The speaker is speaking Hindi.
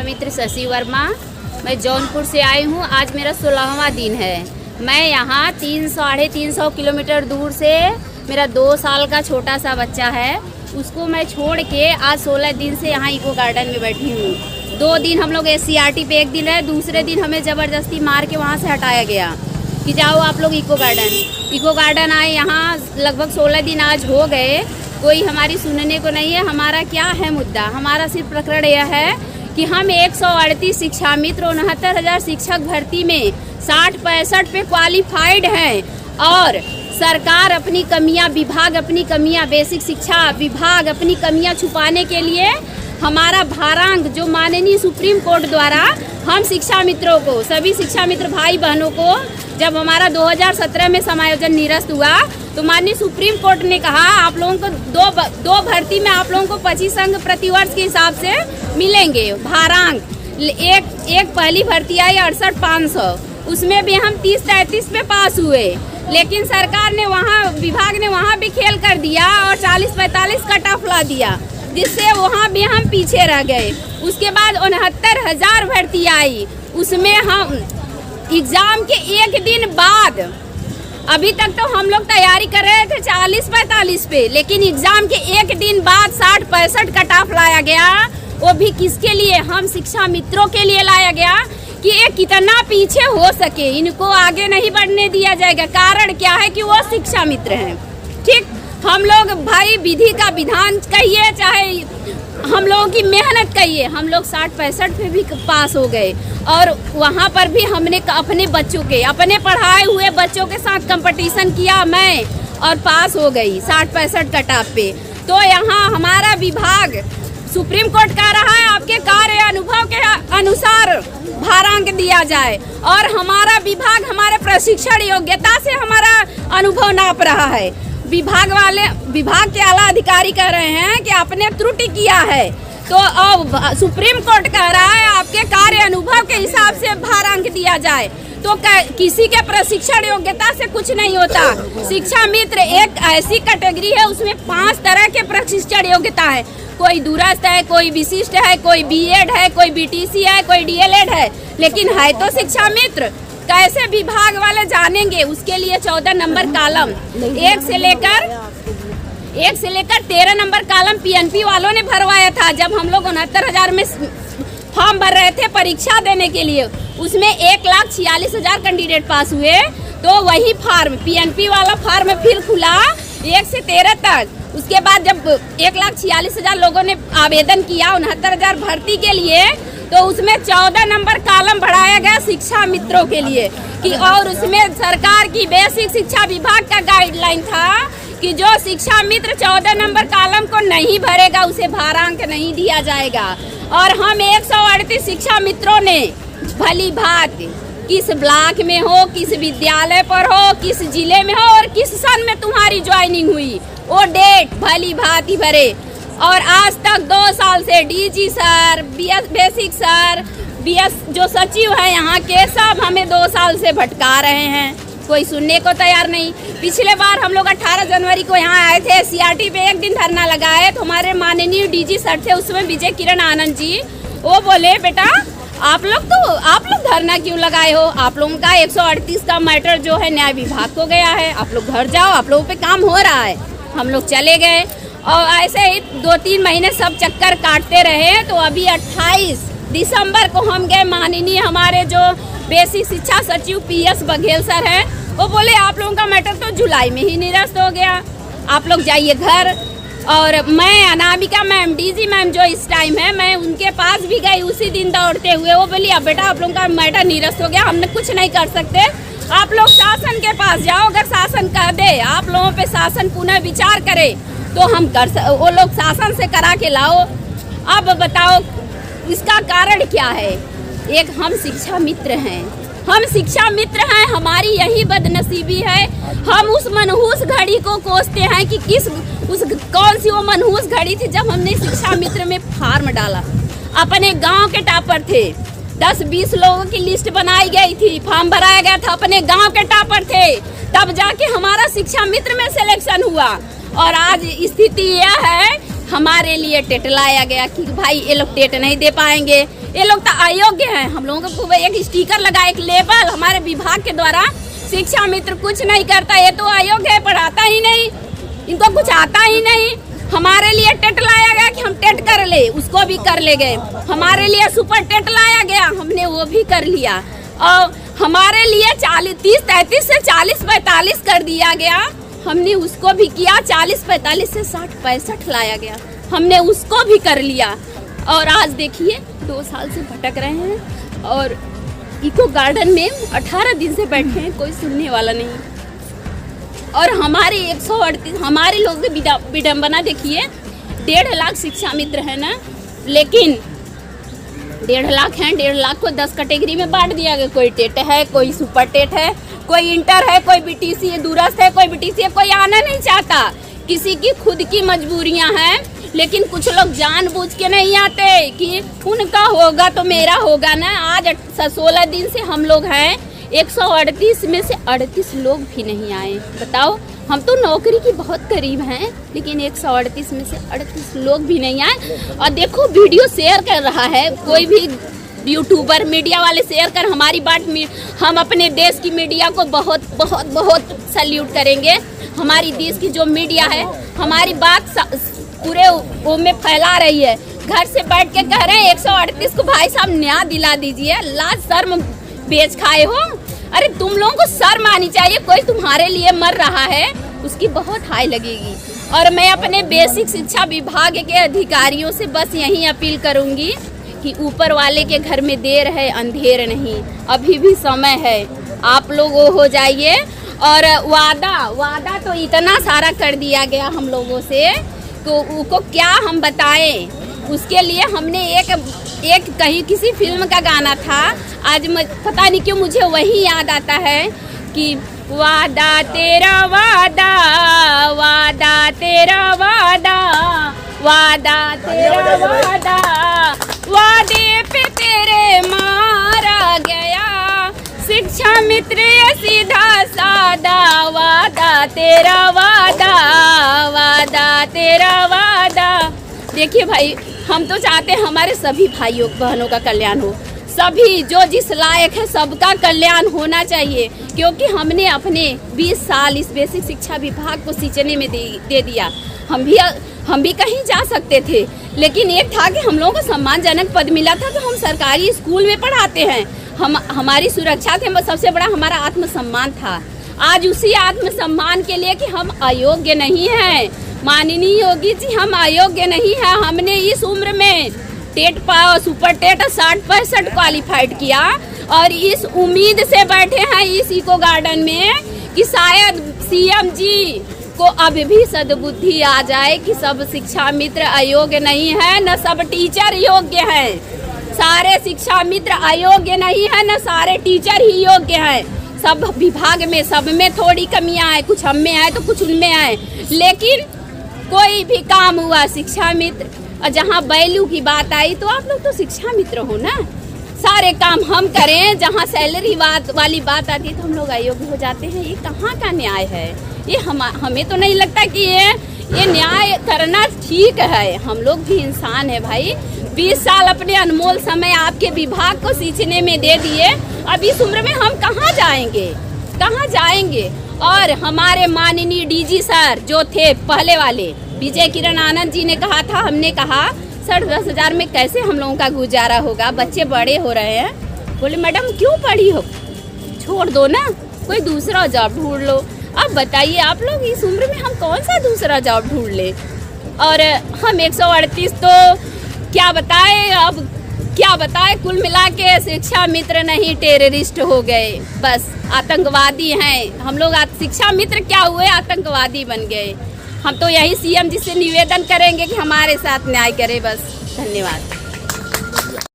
मित्र शशि वर्मा। मैं जौनपुर से आई हूँ। आज मेरा 16वां दिन है। मैं यहाँ 300-350 किलोमीटर दूर से, मेरा 2 साल का छोटा सा बच्चा है, उसको मैं छोड़ के आज 16 दिन से यहाँ इको गार्डन में बैठी हूँ। 2 दिन हम लोग SCRT पे, 1 दिन रहे, दूसरे दिन हमें ज़बरदस्ती मार के वहाँ से हटाया गया कि जाओ आप लोग इको गार्डन आए। यहाँ लगभग 16 दिन आज हो गए, कोई हमारी सुनने को नहीं है। हमारा क्या है मुद्दा? हमारा सिर्फ प्रकरण यह है कि हम 138 शिक्षा मित्र 69,000 शिक्षक भर्ती में 60-65 पे क्वालिफाइड हैं और सरकार अपनी कमियां, विभाग अपनी कमियां, बेसिक शिक्षा विभाग अपनी कमियां छुपाने के लिए हमारा भारांक जो माननीय सुप्रीम कोर्ट द्वारा हम शिक्षा मित्रों को, सभी शिक्षा मित्र भाई बहनों को, जब हमारा 2017 में समायोजन निरस्त हुआ तो माननीय सुप्रीम कोर्ट ने कहा आप लोगों को दो भर्ती में आप लोगों को 25 अंक प्रतिवर्ष के हिसाब से मिलेंगे भारांक। एक पहली भर्ती आई 68,500, उसमें भी हम 30-33 पे पास हुए, लेकिन सरकार ने वहाँ, विभाग ने वहाँ भी खेल कर दिया और 40-45 कट ऑफ ला दिया, जिससे वहाँ भी हम पीछे रह गए। उसके बाद 69,000 भर्ती आई, उसमें हम एग्ज़ाम के 1 दिन बाद, अभी तक तो हम लोग तैयारी कर रहे थे 40-45 पे, लेकिन एग्ज़ाम के 1 दिन बाद 60-65 कट ऑफ लाया गया। वो भी किसके लिए? हम शिक्षा मित्रों के लिए लाया गया कि ये कितना पीछे हो सके, इनको आगे नहीं बढ़ने दिया जाएगा। कारण क्या है कि वो शिक्षा मित्र हैं। ठीक, हम लोग भाई विधि का विधान कहिए चाहे हम लोगों की मेहनत कहिए, हम लोग 60-65 पे भी पास हो गए और वहाँ पर भी हमने अपने बच्चों के, अपने पढ़ाए हुए बच्चों के साथ कंपटीशन किया मैं और पास हो गई 60-65 कट ऑफ पे। तो यहाँ हमारा विभाग, सुप्रीम कोर्ट कह रहा है आपके कार्य अनुभव के अनुसार भारांक दिया जाए और हमारा विभाग हमारे प्रशिक्षण योग्यता से हमारा अनुभव नाप रहा है। विभाग के आला अधिकारी कह रहे हैं कि आपने त्रुटि किया है, तो अब सुप्रीम कोर्ट कह रहा है आपके कार्य अनुभव के हिसाब से भारांक दिया जाए। तो किसी के प्रशिक्षण योग्यता से कुछ नहीं होता। शिक्षा मित्र एक ऐसी कैटेगरी है, उसमें 5 तरह के प्रशिक्षण योग्यता है। कोई दूरस्थ है, कोई विशिष्ट है, कोई B.Ed है, कोई BTC है, कोई DL.Ed है, लेकिन है तो शिक्षा मित्र। कैसे विभाग वाले जानेंगे? उसके लिए 14 नंबर कॉलम, 1 से लेकर 13 नंबर कॉलम PNP वालों ने भरवाया था। जब हम लोग 69,000 में फॉर्म भर रहे थे परीक्षा देने के लिए, उसमें 1,46,000 कैंडिडेट पास हुए। तो वही फार्म, PNP वाला फार्म फिर खुला 1 से 13 तक। उसके बाद जब 1,46,000 लोगों ने आवेदन किया 69,000 भर्ती के लिए, तो उसमें 14 नंबर कॉलम बढ़ाया गया शिक्षा मित्रों के लिए कि, और उसमें सरकार की बेसिक शिक्षा विभाग का गाइडलाइन था कि जो शिक्षा मित्र 14 नंबर कॉलम को नहीं भरेगा उसे भारांक नहीं दिया जाएगा। और हम 138 शिक्षा मित्रों ने भली भात, किस ब्लॉक में हो, किस विद्यालय पर हो, किस जिले में हो और किस सन में तुम्हारी ज्वाइनिंग हुई, वो डेट भली भांति भरे। और आज तक 2 साल से DG sir, BS basic sir, BS जो सचिव है यहाँ के, सब हमें 2 साल से भटका रहे हैं, कोई सुनने को तैयार नहीं। पिछले बार हम लोग 18 जनवरी को यहाँ आए थे, SCRT पे 1 दिन धरना लगाए, तो हमारे माननीय DG सर थे उसमें, विजय किरण आनंद जी, वो बोले बेटा आप लोग धरना क्यों लगाए हो? आप लोगों का 138 का मैटर जो है न्याय विभाग को गया है, आप लोग घर जाओ, आप लोगों पे काम हो रहा है। हम लोग चले गए और ऐसे ही 2-3 महीने सब चक्कर काटते रहे। तो अभी 28 दिसंबर को हम गए, माननीय हमारे जो बेसिक शिक्षा सचिव PS बघेल सर हैं, वो बोले आप लोगों का मैटर तो जुलाई में ही निरस्त हो गया, आप लोग जाइए घर। और मैं अनामिका मैम, DG मैम जो इस टाइम है, मैं उनके पास भी गई उसी दिन दौड़ते हुए। वो बोली अब बेटा आप लोगों का मैटर निरस्त हो गया, हमने कुछ नहीं कर सकते, आप लोग शासन के पास जाओ, अगर शासन कह दे आप लोगों पे शासन पुनः विचार करे तो हम वो लोग शासन से करा के लाओ। अब बताओ इसका कारण क्या है? एक हम शिक्षा मित्र हैं, हमारी यही बदनसीबी है। हम उस मनहूस घड़ी को कोसते हैं कि कौन सी वो मनहूस घड़ी थी जब हमने शिक्षा मित्र में फार्म डाला। अपने गांव के टॉपर थे, 10-20 लोगों की लिस्ट बनाई गई थी, फॉर्म भराया गया था, अपने गांव के टॉपर थे, तब जाके हमारा शिक्षा मित्र में सिलेक्शन हुआ। और आज स्थिति यह है, हमारे लिए टेट लाया गया कि भाई ये लोग टेट नहीं दे पाएंगे, ये लोग तो अयोग्य हैं। हम लोगों को एक स्टिकर लगा, एक लेबल हमारे विभाग के द्वारा, शिक्षा मित्र कुछ नहीं करता, ये तो अयोग्य है, पढ़ाता ही नहीं, इनको कुछ आता ही नहीं। हमारे लिए टेट लाया गया कि हम टेट कर ले, उसको भी कर ले गए। हमारे लिए सुपर टेट लाया गया, हमने वो भी कर लिया। और हमारे लिए 30-33 से 40-45 कर दिया गया, हमने उसको भी किया। 40-45 से 60-65 लाया गया, हमने उसको भी कर लिया। और आज देखिए 2 साल से भटक रहे हैं और इको गार्डन में 18 दिन से बैठे हैं, कोई सुनने वाला नहीं। और हमारे 138 हमारे लोग की विडम्बना देखिए, 1.5 लाख शिक्षा मित्र है ना, लेकिन 1.5 लाख हैं, 1.5 लाख को 10 कैटेगरी में बांट दिया गया। कोई टेट है, कोई सुपर टेट है, कोई इंटर है, कोई बीटीसी है, दूरस्थ है, कोई बीटीसी है, कोई आना नहीं चाहता। किसी की खुद की मजबूरियां हैं, लेकिन कुछ लोग जानबूझ के नहीं आते कि उनका होगा तो मेरा होगा ना। आज 16 दिन से हम लोग हैं, 138 में से 38 लोग भी नहीं आए। बताओ, हम तो नौकरी की बहुत करीब हैं, लेकिन 138 में से 38 लोग भी नहीं आए। और देखो वीडियो शेयर कर रहा है कोई भी यूट्यूबर, मीडिया वाले शेयर कर हमारी बात, हम अपने देश की मीडिया को बहुत बहुत बहुत सैल्यूट करेंगे। हमारी देश की जो मीडिया है हमारी बात पूरे वो में फैला रही है। घर से बैठ के कह रहे हैं 138 को भाई साहब न्याय दिला दीजिए, लाज शर्म बेच खाए हो। अरे तुम लोगों को शर्म आनी चाहिए, कोई तुम्हारे लिए मर रहा है उसकी बहुत हाय लगेगी। और मैं अपने बेसिक शिक्षा विभाग के अधिकारियों से बस यही अपील करूंगी कि ऊपर वाले के घर में देर है अंधेर नहीं, अभी भी समय है, आप लोग वो हो जाइए। और वादा तो इतना सारा कर दिया गया हम लोगों से, तो उनको क्या हम बताएं। उसके लिए हमने एक कहीं किसी फिल्म का गाना था, आज पता नहीं क्यों मुझे वही याद आता है कि वादा तेरा वादा, वादा तेरा वादा, वादा तेरा वादा, वादे पे तेरे मारा गया, शिक्षा मित्र सीधा सादा, वादा तेरा वादा, वादा तेरा वादा। देखिए भाई, हम तो चाहते हैं हमारे सभी भाइयों बहनों का कल्याण हो, सभी जो जिस लायक है सबका कल्याण होना चाहिए। क्योंकि हमने अपने 20 साल इस बेसिक शिक्षा विभाग को सींचने में दे दिया। हम भी कहीं जा सकते थे, लेकिन एक था कि हम लोगों को सम्मानजनक पद मिला था, तो हम सरकारी स्कूल में पढ़ाते हैं, हमारी सुरक्षा थी, सबसे बड़ा हमारा आत्मसम्मान था। आज उसी आत्मसम्मान के लिए कि हम अयोग्य नहीं हैं, माननीय योगी जी, हम अयोग्य नहीं हैं। हमने इस उम्र में टेट सुपर टेट 60-65 क्वालिफाइड किया और इस उम्मीद से बैठे हैं इस इको गार्डन में कि शायद सीएम जी को अब भी सद्बुद्धि आ जाए कि सब शिक्षा मित्र अयोग्य नहीं है, न सब टीचर योग्य हैं। सारे शिक्षा मित्र अयोग्य नहीं है, न सारे टीचर ही योग्य हैं। सब विभाग में सब में थोड़ी कमियां हैं, कुछ हम में आए तो कुछ उनमें आए, लेकिन कोई भी काम हुआ शिक्षा मित्र। और जहाँ वैल्यू की बात आई तो आप लोग तो शिक्षा मित्र हो ना, सारे काम हम करें। जहाँ सैलरी वाली बात आती है तो हम लोग अयोग्य हो जाते हैं। ये कहाँ का न्याय है? ये हमें तो नहीं लगता कि ये न्याय करना ठीक है। हम लोग भी इंसान है भाई। 20 साल अपने अनमोल समय आपके विभाग को सींचने में दे दिए, अब इस उम्र में हम कहाँ जाएंगे? और हमारे माननीय डीजी सर जो थे पहले वाले, विजय किरण आनंद जी ने कहा था, हमने कहा सर 10,000 में कैसे हम लोगों का गुजारा होगा, बच्चे बड़े हो रहे हैं। बोले मैडम क्यों पढ़ी हो, छोड़ दो ना, कोई दूसरा जॉब ढूंढ लो। अब बताइए आप लोग, इस उम्र में हम कौन सा दूसरा जॉब ढूंढ ले? और हम 138 तो क्या बताए, कुल मिला के शिक्षा मित्र नहीं टेररिस्ट हो गए, बस आतंकवादी हैं हम लोग। शिक्षा मित्र क्या हुए, आतंकवादी बन गए। हम तो यही सीएम जी से निवेदन करेंगे कि हमारे साथ न्याय करे, बस। धन्यवाद।